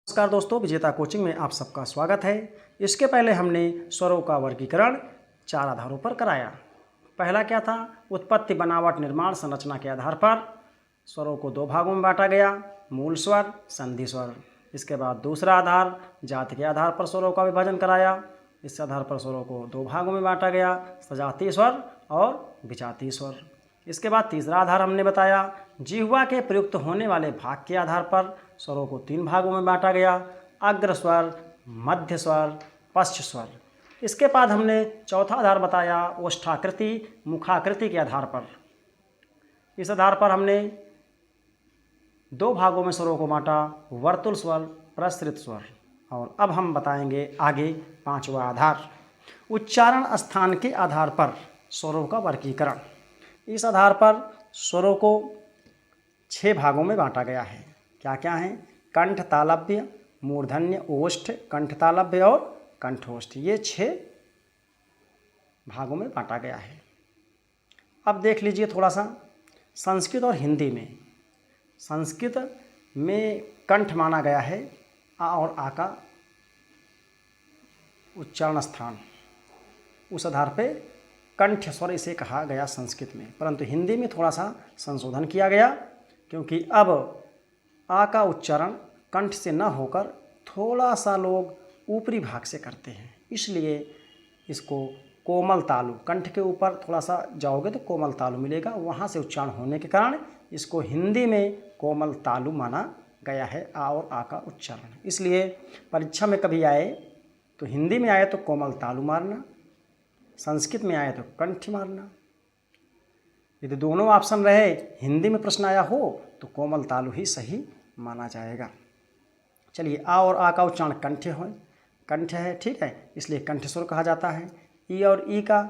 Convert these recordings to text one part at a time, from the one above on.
नमस्कार दोस्तों, विजेता कोचिंग में आप सबका स्वागत है। इसके पहले हमने स्वरों का वर्गीकरण 4 आधारों पर कराया। पहला क्या था? उत्पत्ति, बनावट, निर्माण, संरचना के आधार पर स्वरों को 2 भागों में बांटा गया, मूल स्वर, संधि स्वर। इसके बाद दूसरा आधार, जाति के आधार पर स्वरों का विभाजन कराया। इस आधार पर स्वरों को 2 भागों में बांटा गया, सजातीय स्वर और विजातीय स्वर। इसके बाद तीसरा आधार हमने बताया, जिह्वा के प्रयुक्त होने वाले भाग के आधार पर स्वरों को 3 भागों में बांटा गया, अग्र स्वर, मध्य स्वर, पश्च स्वर। इसके बाद हमने चौथा आधार बताया, ओष्ठाकृति, मुखाकृति के आधार पर। इस आधार पर हमने 2 भागों में स्वरों को बांटा, वर्तुल स्वर, प्रसृत स्वर। और अब हम बताएंगे आगे 5वां आधार, उच्चारण स्थान के आधार पर स्वरों का वर्गीकरण। इस आधार पर स्वरों को 6 भागों में बांटा गया है। क्या क्या हैं? कंठ, तालव्य, मूर्धन्य, ओष्ठ, कंठ तालव्य और कंठोष्ठ। ये 6 भागों में बांटा गया है। अब देख लीजिए थोड़ा सा संस्कृत और हिंदी में। संस्कृत में कंठ माना गया है, आ और आ का उच्चारण स्थान, उस आधार पे कंठ स्वर इसे कहा गया संस्कृत में। परंतु हिंदी में थोड़ा सा संशोधन किया गया, क्योंकि अब आ का उच्चारण कंठ से न होकर थोड़ा सा लोग ऊपरी भाग से करते हैं, इसलिए इसको कोमल तालु, कंठ के ऊपर थोड़ा सा जाओगे तो कोमल तालु मिलेगा, वहाँ से उच्चारण होने के कारण इसको हिंदी में कोमल तालु माना गया है, आ और आ का उच्चारण। इसलिए परीक्षा में कभी आए तो हिंदी में आए तो कोमल तालु मारना, संस्कृत में आए तो कंठ मारना। यदि दोनों ऑप्शन रहे, हिंदी में प्रश्न आया हो तो कोमल तालु ही सही माना जाएगा। चलिए, आ और आ का उच्चारण कंठ है, ठीक है, इसलिए कंठ स्वर कहा जाता है। ई और ई का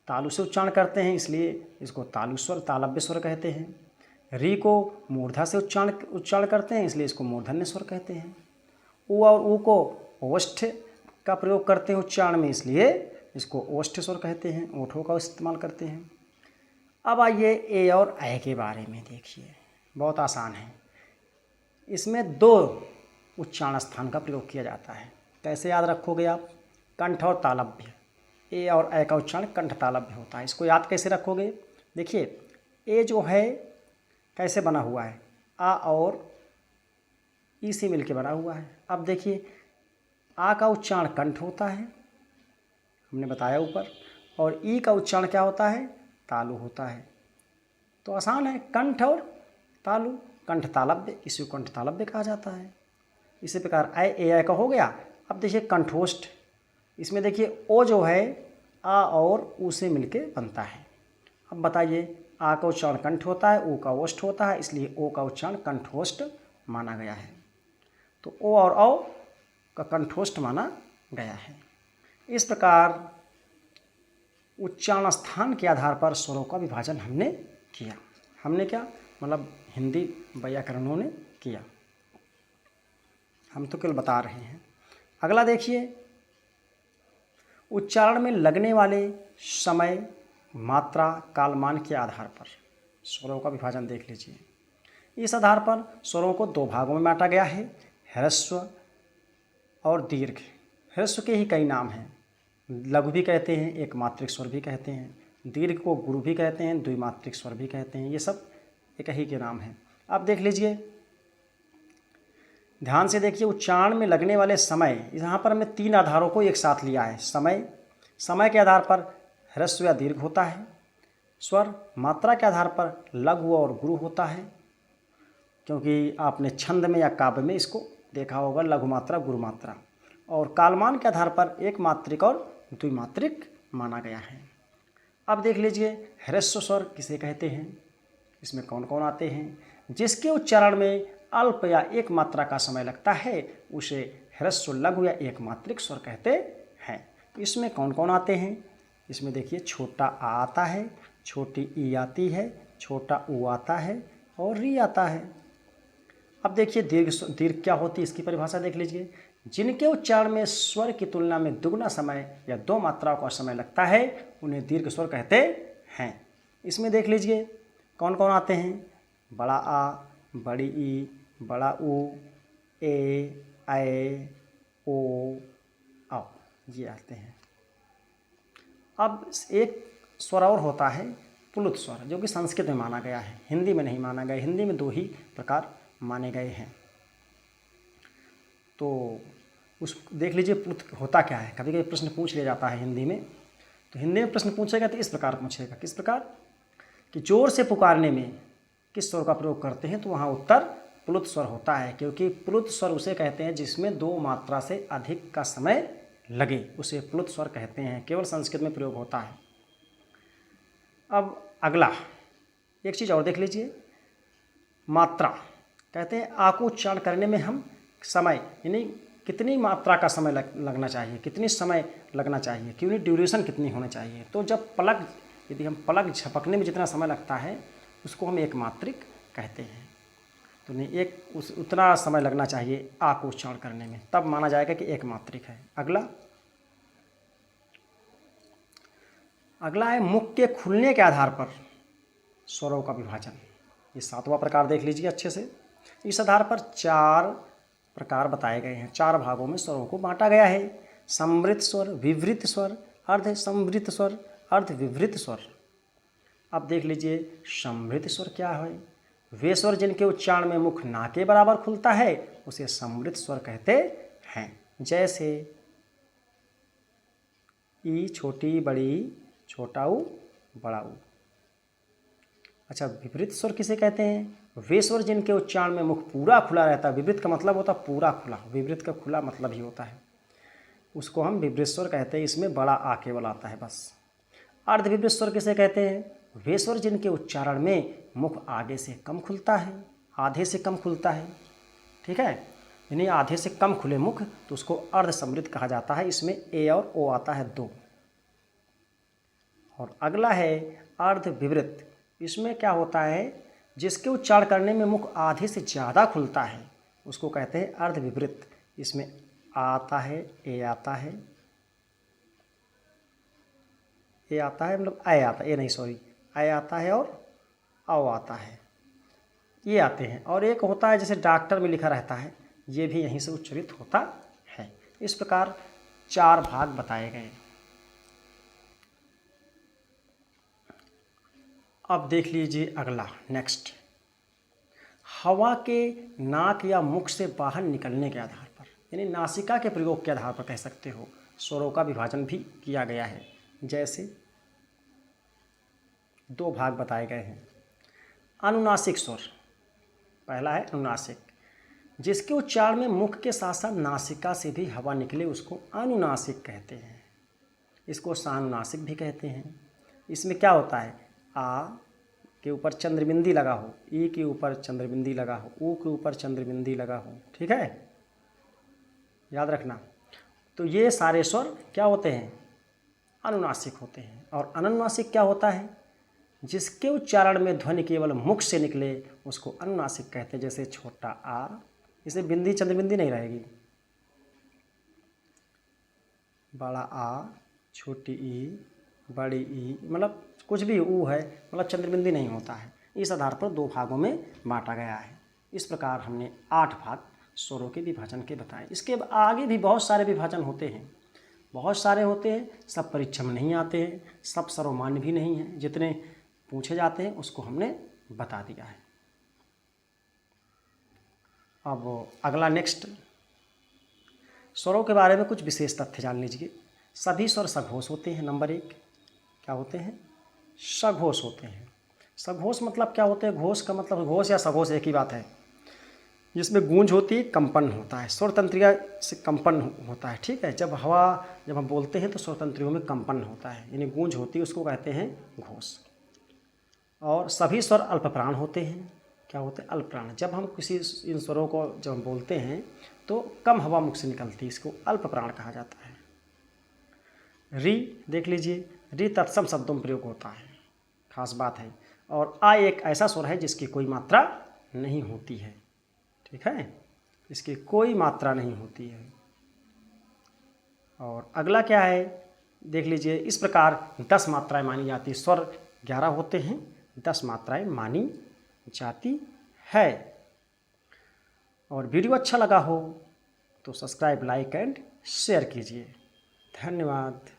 तालु से उच्चारण करते हैं, इसलिए इसको तालु स्वर, तालव्य स्वर कहते हैं। री को मूर्धा से उच्चारण करते हैं, इसलिए इसको मूर्धन्य स्वर कहते हैं। ऊ और ऊ को ओष्ठ का प्रयोग करते हैं उच्चारण में, इसलिए इसको ओष्ठ स्वर कहते हैं, ओठों का इस्तेमाल करते हैं। अब आइए ए और ऐ के बारे में देखिए, बहुत आसान है। इसमें 2 उच्चारण स्थान का प्रयोग किया जाता है। कैसे याद रखोगे आप? कंठ और तालव्य। ए और ऐ का उच्चारण कंठ तालव्य होता है। इसको याद कैसे रखोगे? देखिए, ए जो है कैसे बना हुआ है? आ और ई से मिलके बना हुआ है। अब देखिए, आ का उच्चारण कंठ होता है, हमने बताया ऊपर, और ई का उच्चारण क्या होता है? तालु होता है। तो आसान है, कंठ और तालु, कंठ तालव्य, इसी को कंठ तालव्य कहा जाता है। इसी प्रकार ऐ, ए ऐ का हो गया। अब देखिए कंठोष्ठ, इसमें देखिए ओ जो है आ और ऊ से मिलके बनता है। अब बताइए, आ का उच्चारण कंठ होता है, ऊ का ओष्ठ होता है, इसलिए ओ का उच्चारण कंठोष्ठ माना गया है। तो ओ और औ का कंठोष्ठ माना गया है। इस प्रकार उच्चारण स्थान के आधार पर स्वरों का विभाजन हमने किया। हमने क्या मतलब, हिंदी व्याकरणों ने किया, हम तो केवल बता रहे हैं। अगला देखिए, उच्चारण में लगने वाले समय, मात्रा, कालमान के आधार पर स्वरों का विभाजन देख लीजिए। इस आधार पर स्वरों को 2 भागों में बांटा गया है, ह्रस्व और दीर्घ। ह्रस्व के ही कई नाम हैं, लघु भी कहते हैं, एक मात्रिक स्वर भी कहते हैं, दीर्घ को गुरु भी कहते हैं, द्विमात्रिक स्वर भी कहते हैं, ये सब एक ही के नाम हैं। अब देख लीजिए, ध्यान से देखिए, उच्चारण में लगने वाले समय, यहाँ पर हमने 3 आधारों को एक साथ लिया है। समय के आधार पर ह्रस्व या दीर्घ होता है। स्वर मात्रा के आधार पर लघु और गुरु होता है, क्योंकि आपने छंद में या काव्य में इसको देखा होगा, लघु मात्रा, गुरु मात्रा। और कालमान के आधार पर एक मात्रिक और द्विमात्रिक माना गया है। अब देख लीजिए, ह्रस्व स्वर किसे कहते हैं, इसमें कौन कौन आते हैं? जिसके उच्चारण में अल्प या एक मात्रा का समय लगता है उसे ह्रस्व, लघु या एक मात्रिक स्वर कहते हैं। इसमें कौन कौन आते हैं? इसमें देखिए, छोटा आ आता है, छोटी ई आती है, छोटा ऊ आता है और री आता है। अब देखिए, दीर्घ क्या होती है, इसकी परिभाषा देख लीजिए। जिनके उच्चारण में स्वर की तुलना में दुगना समय या 2 मात्राओं का समय लगता है उन्हें दीर्घ स्वर कहते हैं। इसमें देख लीजिए कौन कौन आते हैं? बड़ा आ, बड़ी ई, बड़ा ऊ, ए, ऐ, ओ, औ, ये आते हैं। अब एक स्वर और होता है प्लुत स्वर, जो कि संस्कृत में माना गया है, हिंदी में नहीं माना गया। हिंदी में 2 ही प्रकार माने गए हैं। तो उस देख लीजिए प्लुत होता क्या है। कभी कभी प्रश्न पूछ लिया जाता है हिंदी में, तो हिंदी में प्रश्न पूछेगा तो इस प्रकार पूछेगा, किस प्रकार कि जोर से पुकारने में किस स्वर का प्रयोग करते हैं, तो वहाँ उत्तर प्लुत स्वर होता है, क्योंकि प्लुत स्वर उसे कहते हैं जिसमें 2 मात्रा से अधिक का समय लगे, उसे प्लुत स्वर कहते हैं। केवल संस्कृत में प्रयोग होता है। अब अगला एक चीज़ और देख लीजिए, मात्रा। कहते हैं आ को उच्चारण करने में हम समय, यानी कितनी मात्रा का समय लगना चाहिए, कितनी समय लगना चाहिए, क्योंकि ड्यूरेशन कितनी होनी चाहिए। तो जब पलक, यदि हम पलक झपकने में जितना समय लगता है उसको हम एक मात्रिक कहते हैं। तो नहीं, एक उतना समय लगना चाहिए आ को उच्चारण करने में, तब माना जाएगा कि एक मात्रिक है। अगला है मुख के खुलने के आधार पर स्वरों का विभाजन। ये 7वां प्रकार देख लीजिए अच्छे से। इस आधार पर 4 प्रकार बताए गए हैं, 4 भागों में स्वरों को बांटा गया है। समृत स्वर, विवृत स्वर, अर्ध समृत स्वर, अर्ध विवृत स्वर। अब देख लीजिए समृत स्वर क्या है। वे स्वर जिनके उच्चारण में मुख ना के बराबर खुलता है उसे समृत स्वर कहते हैं। जैसे ई छोटी बड़ी, छोटा ऊ बड़ा ऊ। अच्छा, विपरीत स्वर किसे कहते हैं? वे स्वर जिनके उच्चारण में मुख पूरा खुला रहता है। विपरीत का मतलब होता है पूरा खुला, विपरीत का खुला मतलब ही होता है, उसको हम विपरीत स्वर कहते हैं। इसमें बड़ा आ केवल आता है बस। अर्ध विपरीत स्वर किसे कहते हैं? वे स्वर जिनके उच्चारण में मुख आगे से कम खुलता है, आधे से कम खुलता है, ठीक है, यानी आधे से कम खुले मुख, तो उसको अर्ध समृद्ध कहा जाता है। इसमें ए और ओ आता है 2। और अगला है अर्ध विवृत। इसमें क्या होता है, जिसके उच्चारण करने में मुख आधे से ज़्यादा खुलता है उसको कहते हैं अर्ध विवृत। इसमें आ आता है, ए आता है, ए आता है, मतलब ए आता है, ए नहीं सॉरी, ए आता है और औ आता है, ये आते हैं। और एक होता है जैसे डॉक्टर में लिखा रहता है, ये भी यहीं से उच्चारित होता है। इस प्रकार 4 भाग बताए गए। अब देख लीजिए अगला, नेक्स्ट, हवा के नाक या मुख से बाहर निकलने के आधार पर, यानी नासिका के प्रयोग के आधार पर कह सकते हो, स्वरों का विभाजन भी किया गया है। जैसे 2 भाग बताए गए हैं। अनुनासिक स्वर, पहला है अनुनासिक, जिसके उच्चारण में मुख के साथ साथ नासिका से भी हवा निकले उसको अनुनासिक कहते हैं। इसको सानुनासिक भी कहते हैं। इसमें क्या होता है, आ के ऊपर चंद्रबिंदी लगा हो, ई के ऊपर चंद्रबिंदी लगा हो, ऊ के ऊपर चंद्रबिंदी लगा हो, ठीक है, याद रखना। तो ये सारे स्वर क्या होते हैं, अनुनासिक होते हैं। और अनुनासिक क्या होता है, जिसके उच्चारण में ध्वनि केवल मुख से निकले उसको अनुनासिक कहते हैं। जैसे छोटा आ, इसे बिंदी चंद्रबिंदी नहीं रहेगी, बड़ा आ, छोटी ई, बड़ी ई, मतलब कुछ भी ऊ है, मतलब चंद्रबिंदी नहीं होता है। इस आधार पर 2 भागों में बांटा गया है। इस प्रकार हमने 8 भाग स्वरों के विभाजन के बताए। इसके आगे भी बहुत सारे विभाजन होते हैं, बहुत सारे होते हैं, सब परीक्षा में नहीं आते हैं, सब सर्वमान्य भी नहीं हैं। जितने पूछे जाते हैं उसको हमने बता दिया है। अब अगला नेक्स्ट, स्वरों के बारे में कुछ विशेष तथ्य जान लीजिए। सभी स्वर सघोष होते हैं। नंबर 1 क्या होते हैं, सघोष होते हैं। सघोष मतलब क्या होते हैं, घोष का मतलब, घोष या सघोष एक ही बात है। जिसमें गूंज होती है, कंपन होता है, स्वर तंत्रिका से कंपन होता है, ठीक है। जब हम बोलते हैं तो स्वर तंत्रियों में कंपन होता है, यानी गूंज होती है, उसको कहते हैं घोष। और सभी स्वर अल्प प्राण होते हैं। क्या होते हैं, अल्प प्राण। जब हम किसी इन स्वरों को जब हम बोलते हैं तो कम हवा मुख से निकलती है, इसको अल्प प्राण कहा जाता है। री देख लीजिए, री तत्सम शब्दों में प्रयोग होता है, खास बात है। और आ एक ऐसा स्वर है जिसकी कोई मात्रा नहीं होती है, ठीक है, इसकी कोई मात्रा नहीं होती है। और अगला क्या है, देख लीजिए, इस प्रकार 10 मात्राएं मानी जाती है। स्वर 11 होते हैं, 10 मात्राएं मानी जाती है। और वीडियो अच्छा लगा हो तो सब्सक्राइब, लाइक एंड शेयर कीजिए। धन्यवाद।